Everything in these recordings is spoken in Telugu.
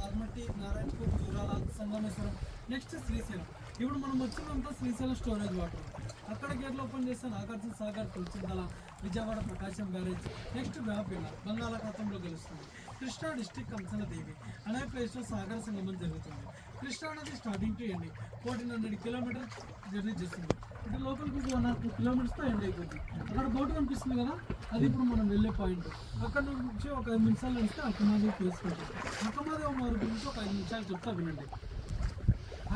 ఆల్మట్టి, నారాయణపూర్, జూరాల, సంగమేశ్వరం, నెక్స్ట్ శ్రీశైలం. ఇప్పుడు మనం వచ్చినంతా శ్రీశైలం స్టోరేజ్ వాటర్. అక్కడ గేట్లు ఓపెన్ చేస్తే నాగార్జున సాగర్, పులిచింతల, విజయవాడ ప్రకాశం బ్యారేజ్, నెక్స్ట్ వేపపిల్ల బంగాళాఖాతంలో గెలుస్తుంది. కృష్ణా డిస్టిక్ కంసనదేవి అనే ప్లేస్లో సాగర సంగమం జరుగుతుంది. కృష్ణా నది starting to ending 1400 kilometer journey చేస్తుంది. ఇటు లోపలికి 102 కిలోమీటర్స్తో ఎండ్ అయిపోతుంది. అక్కడ బోటు కనిపిస్తుంది కదా, అది ఇప్పుడు మనం వెళ్ళే పాయింట్. అక్కడ నుంచి ఒక 5 నిమిషాలు వస్తే అక్కమాదేవి ప్లేస్ ఉంటుంది. అక్కమాదేవి మారు గురించి ఒక 5 నిమిషాలు చెప్తా వినండి.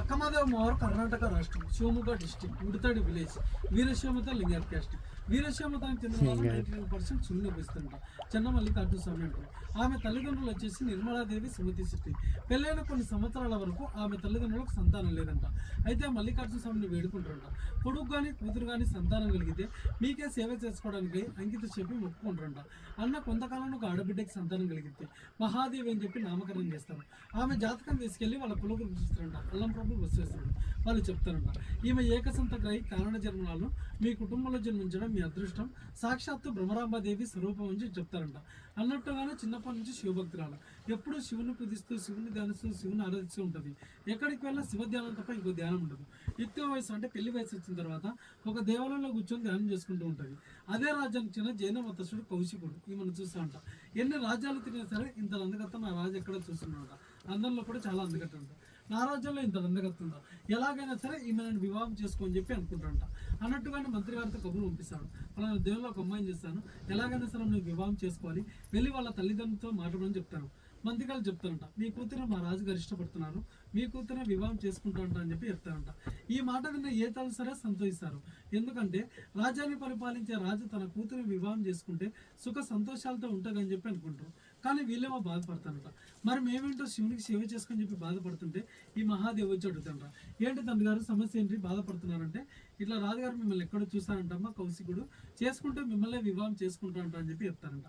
అక్కమాదేవి మారు కర్ణాటక రాష్ట్రం, శివమొగ్గ డిస్టిక్, ఉడితాడి విలేజ్, వీరశైవత లింగాయత్ క్యాస్ట్. వీరశైవతానికి చెందిన వాళ్ళు 99% శివుని ఉపయోగిస్తుంటారు. చెన్న మల్లికార్జున స్వామి అంటారు. ఆమె తల్లిదండ్రులు వచ్చేసి నిర్మలాదేవి, సుమతి శెట్టి. పెళ్ళైన కొన్ని సంవత్సరాల వరకు ఆమె తల్లిదండ్రులకు సంతానం లేదంట. అయితే మల్లికార్జున స్వామిని వేడుకుంటారంట. కొడుకు కానీ కూతురు కానీ సంతానం కలిగితే మీకే సేవ చేసుకోవడానికి అంకిత చెప్పి మొక్కుకుంటారంట. అన్న కొంతకాలంలో ఒక ఆడబిడ్డకి సంతానం కలిగితే మహాదేవి అని చెప్పి నామకరణం చేస్తారు. ఆమె జాతకం తీసుకెళ్లి వాళ్ళ పులుగురు చూస్తారంట. అల్లం ప్రభు వచ్చేస్తాడు. వాళ్ళు చెప్తారంట, ఈమె ఏకసంతగ్రహి కారణ జన్మనాలు మీ కుటుంబంలో జన్మించడం మీ అదృష్టం, సాక్షాత్తు భ్రమరాంబాదేవి స్వరూపం అని చెప్తారంట. అన్నట్టుగానే చిన్నప్పటి నుంచి శివభక్తురాలు, ఎప్పుడు శివుని పూజిస్తూ, శివుని ధ్యానిస్తూ, శివుని ఆరాధిస్తూ ఉంటుంది. ఎక్కడికి వెళ్ళినా శివ ధ్యానం తప్ప ఇంకో ధ్యానం ఉండదు. యుక్త వయసు అంటే పెళ్లి వయసు వచ్చిన తర్వాత ఒక దేవాలయంలో కూర్చొని ధ్యానం చేసుకుంటూ ఉంటుంది. అదే రాజ్యానికి చెందిన జైన మతస్థుడు కౌశికుడు ఈమెను చూస్తా అంట. ఎన్ని రాజ్యాలు తిరిగినా సరే ఇంత అందగత్త నా రాజు ఎక్కడ చూస్తున్నాడు. అందరిలో కూడా చాలా అందగత్త ఉంటా. నా రాజ్యంలో ఇంత అందగత్తుందా, ఎలాగైనా సరే ఈమెను వివాహం చేసుకోని చెప్పి అనుకుంటాడంట. అన్నట్టుగానే మంత్రి గారితో కబురు పంపిస్తాడు. వాళ్ళ దేవుల్లో ఒక అమ్మాయిని చేస్తాను, ఎలాగైనా సరే నువ్వు వివాహం చేసుకోవాలి, వెళ్ళి వాళ్ళ తల్లిదండ్రులతో మాట్లాడమని చెప్తాను. మంత్రి గారు చెప్తారంట, మీ కూతురు మా రాజుగారు ఇష్టపడుతున్నారు, మీ కూతురు వివాహం చేసుకుంటారంట అని చెప్పి చెప్తారంట. ఈ మాట విన్న ఏ తల్లి సరే సంతోషిస్తారు. ఎందుకంటే రాజ్యాన్ని పరిపాలించే రాజు తన కూతురు వివాహం చేసుకుంటే సుఖ సంతోషాలతో ఉంటుందని చెప్పి అనుకుంటారు. కానీ వీళ్ళేమో బాధపడతారంట. మరి మేమేంటో శివునికి సేవ చేసుకొని చెప్పి బాధపడుతుంటే ఈ మహాదేవి వచ్చి అడుగుతారంట, ఏంటి తండ్రి గారు సమస్య ఏంటి, బాధపడుతున్నారంటే ఇట్లా రాజుగారు మిమ్మల్ని ఎక్కడో చూసారంటమ్మా కౌశికుడు, చేసుకుంటే మిమ్మల్ని వివాహం చేసుకుంటారంట అని చెప్పి చెప్తారంట.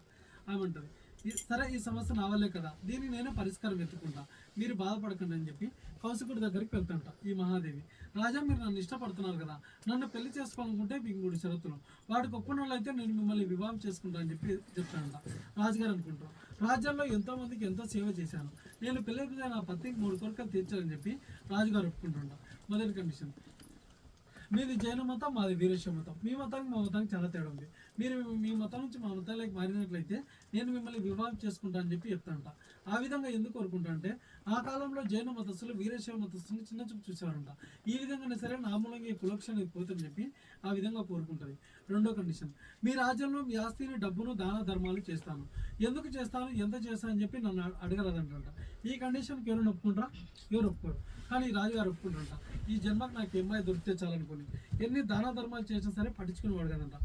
ఆమెంటది, సరే ఈ సమస్య నా వల్లే కదా, దీనికి నేనే పరిష్కారం ఎత్తుకుంటా, మీరు బాధపడకండి అని చెప్పి కౌశికుడి దగ్గరికి వెళ్తాంట ఈ మహాదేవి. రాజా మీరు నన్ను ఇష్టపడుతున్నారు కదా, నన్ను పెళ్లి చేసుకోవాలనుకుంటే మీకు 3 షరతులు, వాడికి ఒప్పుకున్న వాళ్ళు అయితే నేను మిమ్మల్ని వివాహం చేసుకుంటా అని చెప్పి చెప్తానంట. రాజుగారు అనుకుంటాం, రాజ్యాల్లో ఎంతో మందికి ఎంతో సేవ చేశాను, నేను పెళ్లి నా పత్నికి 3 కోరికలు తీర్చాలని చెప్పి రాజుగారు ఒప్పుకుంటుంట. మొదటి కండిషన్, మీది జైన మతం, మాది వీరశైవ మతం, మీ మతానికి మా మతానికి చాలా తేడా ఉంది, మీరు మీ మతం నుంచి మా మతాలకు మారినట్లయితే నేను మిమ్మల్ని వివాహం చేసుకుంటా అని చెప్పి చెప్తానంట. ఆ విధంగా ఎందుకు కోరుకుంటా అంటే ఆ కాలంలో జైన మతస్థులు వీరశైవ మతస్థుని చిన్న చూపు చూసేవారంట. ఈ విధంగానే సరే నా మూలంగా ఈ కులక్షణ పోతుందని చెప్పి ఆ విధంగా కోరుకుంటుంది. రెండో కండిషన్, మీ రాజ్యంలో మీ ఆస్తిని, డబ్బును, దాన ధర్మాలు చేస్తాను, ఎందుకు చేస్తాను, ఎంత చేస్తాను అని చెప్పి నన్ను అడగరాదంట. ఈ కండిషన్కి ఎవరైనా ఒప్పుకుంటారా? ఎవరు ఒప్పుకోరు. కానీ రాజుగారు ఒప్పుకుంటారంట. ఈ జన్మకు నాకు అమ్మాయి దొరికితే చాలనుకుని ఎన్ని దాన ధర్మాలు చేసినా సరే పట్టించుకునేవాడు కదంట,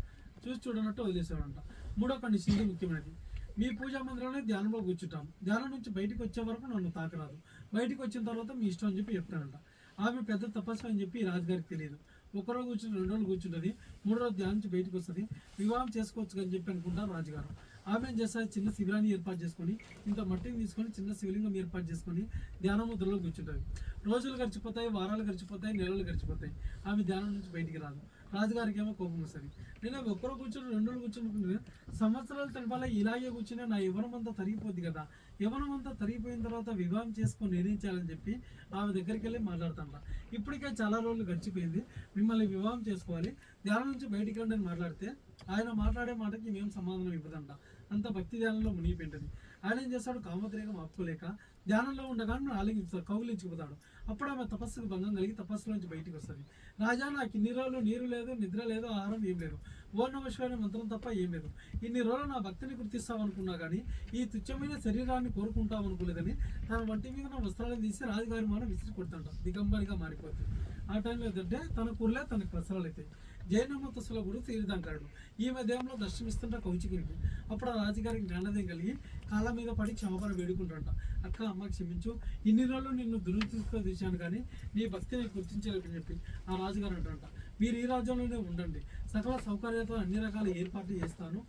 చూసి చూడనట్టు వదిలేసేవాడంట. మూడో కండిషన్ ఇది ముఖ్యమైనది, మీ పూజా మందిరంలో ధ్యానంలో కూర్చుంటాం, ధ్యానం నుంచి బయటికి వచ్చే వరకు నన్ను తాకరాదు, బయటికి వచ్చిన తర్వాత మీ ఇష్టం అని చెప్పి చెప్తానంట. ఆమె పెద్ద తపస్సు అని చెప్పి రాజుగారికి తెలియదు. ఒకరోజు కూర్చుని 2 రోజులు కూర్చుంటుంది, 3వ రోజు ధ్యానం నుంచి బయటకు వస్తుంది, వివాహం చేసుకోవచ్చు అని చెప్పి అనుకుంటారు రాజుగారు. ఆమె ఏం చేస్తారు, చిన్న శిబిరాన్ని ఏర్పాటు చేసుకొని ఇంత మట్టిని తీసుకొని చిన్న శివలింగం ఏర్పాటు చేసుకొని ధ్యాన ముద్రలో కూర్చుంటుంది. రోజులు గడిచిపోతాయి, వారాలు గడిచిపోతాయి, నెలలు గడిచిపోతాయి, ఆమె ధ్యానం నుంచి బయటికి రాదు. రాజుగారికి ఏమో కోపం వస్తుంది, నేను ఒక్కరో కూర్చొని 2 రోజులు కూర్చుని సంవత్సరాల తరబడి ఇలాగే కూర్చుని నా యవ్వనం అంతా తరిగిపోద్ది కదా, యవ్వనం అంతా తరిగిపోయిన తర్వాత వివాహం చేసుకొని నిర్ణయించాలని చెప్పి ఆమె దగ్గరికి వెళ్ళి మాట్లాడుతాంట. ఇప్పటికే చాలా రోజులు గడిచిపోయింది, మిమ్మల్ని వివాహం చేసుకోవాలి, ధ్యానం నుంచి బయటికి రండి అని మాట్లాడితే ఆయన మాట్లాడే మాటకి మేము సమాధానం ఇవ్వదంట. అంత భక్తి ధ్యానంలో మునిగిపోయింది. ఆయన ఏం చేస్తాడు, కామోద్రేకం ఆపుకోలేక ధ్యానంలో ఉండగానే ఆలింగిస్తాడు, కౌగిలించుకుపోతాడు. అప్పుడు ఆమె తపస్సుకు భంగం కలిగి తపస్సులోంచి బయటికి వస్తుంది. రాజా నాకు ఇన్ని రోజులు నీరు లేదు, నిద్ర లేదు, ఆహారం ఏం లేదు, ఓం నమః శివాయ మంత్రం తప్ప ఏం లేదు, ఇన్ని రోజులు నా భక్తిని గుర్తిస్తామనుకున్నా కానీ ఈ తుచ్చమైన శరీరాన్ని కోరుకుంటాం అనుకోలేదని తన వంటి మీద వస్త్రాలను తీసి రాజుగారి మనం విసిరి కొడతాంట, దిగంబరిగా మారిపోతుంది. ఆ టైంలో ఏంటంటే తన కూరలే తనకు వస్త్రాలు అవుతాయి. జైన మతస్థుల కూడా తీరుదంటాడు. ఈమె దేవంలో దర్శనమిస్తుంట కౌశికునికి. అప్పుడు ఆ రాజుగారికి జ్ఞానోదయం కలిగి కాళ్ళ మీద పడి క్షమాపణ వేడుకుంటాంట. అక్క అమ్మ క్షమించు, ఇన్ని రోజులు నిన్ను దురుద్దితో తీశాను కానీ నీ భక్తిని గుర్తించలేదని చెప్పి ఆ రాజుగారు అంటారంట. మీరు ఈ రాజ్యంలోనే ఉండండి, సకల సౌకర్యాలతో అన్ని రకాల ఏర్పాట్లు చేస్తాను,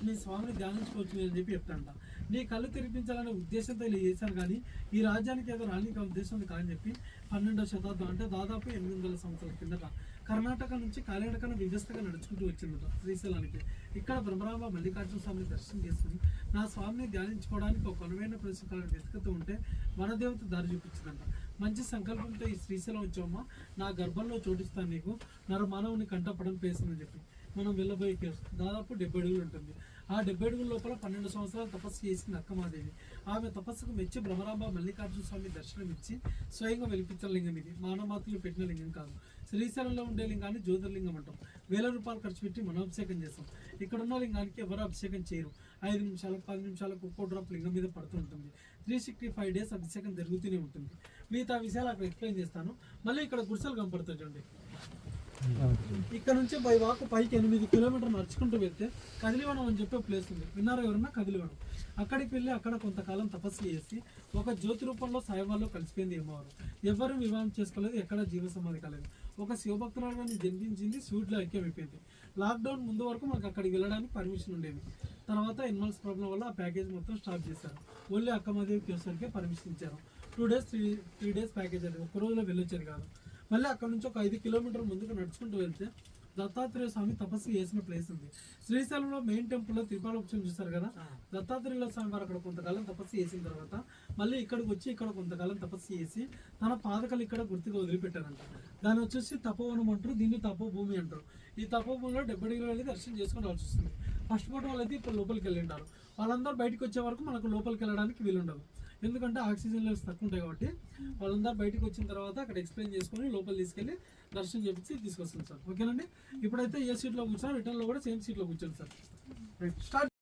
మీ స్వామిని ధ్యానించుకోవచ్చు అని చెప్పి చెప్తాంట. నీ కళ్ళు తెరిపించాలనే ఉద్దేశంతో ఇలా చేశాను కానీ ఈ రాజ్యానికి ఏదో రానికి ఉద్దేశం కాని చెప్పి 12వ శతాబ్దం అంటే దాదాపు 800 సంవత్సరాల కిందట కర్ణాటక నుంచి కాలినడకన వివ్యస్తగా నడుచుకుంటూ వచ్చిందట శ్రీశైలానికి. ఇక్కడ బ్రహ్మరాంబ మల్లికార్జున స్వామిని దర్శనం చేసుకుని నా స్వామిని ధ్యానించుకోవడానికి ఒక అనువైన ప్రదేశం వెతుకుతూ ఉంటే వనదేవత దారి చూపించిందంట. మంచి సంకల్పంతో ఈ శ్రీశైలం వచ్చామా, నా గర్భంలో చోటిస్తాను నీకు, నరమానవుని కంటపడని పేసిందని చెప్పి మనం వెళ్ళబోయే కేసు దాదాపు 70 అడుగులు ఉంటుంది. ఆ 70 అడుగుల లోపల 12 సంవత్సరాలు తపస్సు చేసింది అక్కమాదేవి. ఆమె తపస్సుకు మెచ్చి బ్రహ్మరాంబ మల్లికార్జున స్వామి దర్శనం ఇచ్చి స్వయంగా వెలిపించిన లింగం ఇది. మానవమాతలు పెట్టిన లింగం కాదు. శ్రీశైలంలో ఉండే లింగాన్ని జ్యోతిర్లింగం అంటాం. 1000 రూపాయలు ఖర్చు పెట్టి మనం అభిషేకం చేస్తాం. ఇక్కడ ఉన్న లింగానికి ఎవరు అభిషేకం చేయరు. 5 నిమిషాలకు 10 నిమిషాలకు ఒక్కో డ్రాప్ లింగం మీద పడుతూ ఉంటుంది. 365 డేస్ అభిషేకం జరుగుతూనే ఉంటుంది. మిగతా విషయాలు అక్కడ ఎక్స్ప్లెయిన్ చేస్తాను. మళ్ళీ ఇక్కడ గుడిసెలు కనపడుతుంది చూడండి. ఇక్కడ నుంచి బై వాక్ పైకి 8 కిలోమీటర్లు నడుచుకుంటూ వెళ్తే కదిలివనం అని చెప్పే ప్లేస్ ఉంది. విన్నారా ఎవరన్నా? కదిలివనం. అక్కడికి వెళ్ళి అక్కడ కొంతకాలం తపస్సు చేసి ఒక జ్యోతి రూపంలో సాయిబాబాలో కలిసిపోయింది అమ్మవారు. ఎవరు వివాహం చేసుకోలేదు, ఎక్కడ జీవ సమాధి కాలేదు. ఒక శివభక్తురాలను జన్మించింది, స్వీట్లో ఐక్యమైపోయింది. లాక్డౌన్ ముందు వరకు మనకు అక్కడికి వెళ్ళడానికి పర్మిషన్ ఉండేది. తర్వాత ఎనిమల్స్ ప్రాబ్లం వల్ల ఆ ప్యాకేజ్ మొత్తం స్టాప్ చేశారు. ఓన్లీ అక్కమాదేవి కేసరికి పర్మిషన్ ఇచ్చారు. 2 డేస్ 3 డేస్ ప్యాకేజ్ అది ఒక్క రోజులో వెళ్ళొచ్చేది కాదు. మళ్ళీ అక్కడ నుంచి ఒక 5 కిలోమీటర్ల ముందుకు నడుచుకుంటూ వెళ్తే దత్తాత్రేయ స్వామి తపస్సు చేసిన ప్లేస్ ఉంది. శ్రీశైలంలో మెయిన్ టెంపుల్లో తిరుపాలక్షం చూస్తారు కదా, దత్తాత్రేయుల స్వామి వారు అక్కడ కొంతకాలం తపస్సు చేసిన తర్వాత మళ్ళీ ఇక్కడికి వచ్చి ఇక్కడ కొంతకాలం తపస్సు చేసి తన పాదకలు ఇక్కడ గుర్తుగా వదిలిపెట్టారంట. దాన్ని వచ్చేసి తపోవనం అంటారు, దీన్ని తపోభూమి అంటారు. ఈ తపోభూమిలో 70 అడుగులు వెళ్ళి దర్శనం చేసుకొని రావాల్సి వస్తుంది. ఫస్ట్ ఫోటో వాళ్ళైతే ఇప్పుడు లోపలికి వెళ్ళి ఉంటారు. వాళ్ళందరూ బయటకు వచ్చే వరకు మనకు లోపలికి వెళ్ళడానికి వీలుండదు. ఎందుకంటే ఆక్సిజన్ లెవెల్స్ తక్కువ ఉంటాయి కాబట్టి వాళ్ళందరూ బయటకు వచ్చిన తర్వాత అక్కడ ఎక్స్ప్లెయిన్ చేసుకొని లోపల తీసుకెళ్ళి దర్శనం చేపించి తీసుకొస్తుంది సార్. ఓకేనండి. ఇప్పుడైతే ఏ సీట్లో కూర్చొని రిటర్న్లో కూడా సేమ్ సీట్లో కూర్చోండి సార్. Right, start.